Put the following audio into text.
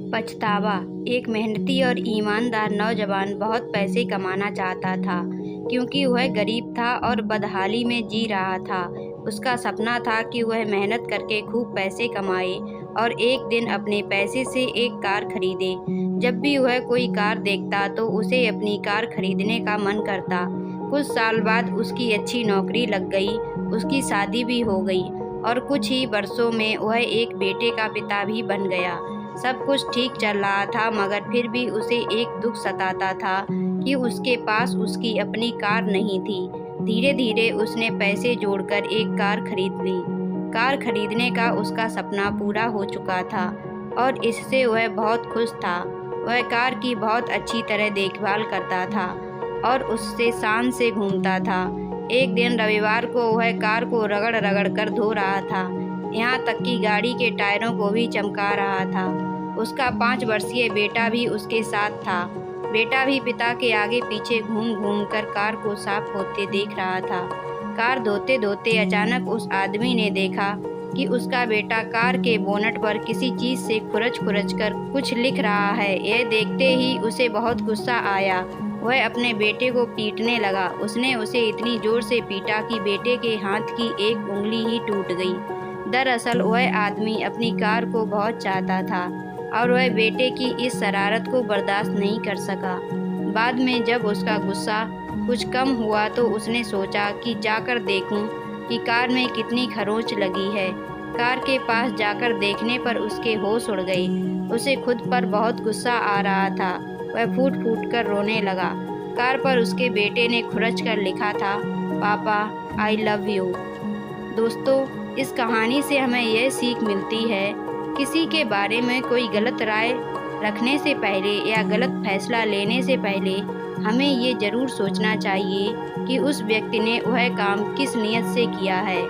पछतावा। एक मेहनती और ईमानदार नौजवान बहुत पैसे कमाना चाहता था, क्योंकि वह गरीब था और बदहाली में जी रहा था। उसका सपना था कि वह मेहनत करके खूब पैसे कमाए और एक दिन अपने पैसे से एक कार खरीदे। जब भी वह कोई कार देखता तो उसे अपनी कार खरीदने का मन करता। कुछ साल बाद उसकी अच्छी नौकरी लग गई, उसकी शादी भी हो गई और कुछ ही वर्षों में वह एक बेटे का पिता भी बन गया। सब कुछ ठीक चल रहा था, मगर फिर भी उसे एक दुख सताता था कि उसके पास उसकी अपनी कार नहीं थी। धीरे धीरे उसने पैसे जोड़कर एक कार खरीद ली। कार खरीदने का उसका सपना पूरा हो चुका था और इससे वह बहुत खुश था। वह कार की बहुत अच्छी तरह देखभाल करता था और उससे शान से घूमता था। एक दिन रविवार को वह कार को रगड़ रगड़ कर धो रहा था, यहाँ तक कि गाड़ी के टायरों को भी चमका रहा था। उसका 5 वर्षीय बेटा भी उसके साथ था। बेटा भी पिता के आगे पीछे घूम घूम कर कार को साफ होते देख रहा था। कार धोते धोते अचानक उस आदमी ने देखा कि उसका बेटा कार के बोनट पर किसी चीज़ से खुरच खुरच कर कुछ लिख रहा है। यह देखते ही उसे बहुत गुस्सा आया। वह अपने बेटे को पीटने लगा। उसने उसे इतनी जोर से पीटा कि बेटे के हाथ की एक उंगली ही टूट गई। दरअसल वह आदमी अपनी कार को बहुत चाहता था और वह बेटे की इस शरारत को बर्दाश्त नहीं कर सका। बाद में जब उसका गुस्सा कुछ कम हुआ तो उसने सोचा कि जाकर देखूं कि कार में कितनी खरोंच लगी है। कार के पास जाकर देखने पर उसके होश उड़ गए। उसे खुद पर बहुत गुस्सा आ रहा था। वह फूट फूट कर रोने लगा। कार पर उसके बेटे ने खुरच कर लिखा था, पापा आई लव यू। दोस्तों, इस कहानी से हमें यह सीख मिलती है, किसी के बारे में कोई गलत राय रखने से पहले या गलत फैसला लेने से पहले हमें ये ज़रूर सोचना चाहिए कि उस व्यक्ति ने वह काम किस नीयत से किया है।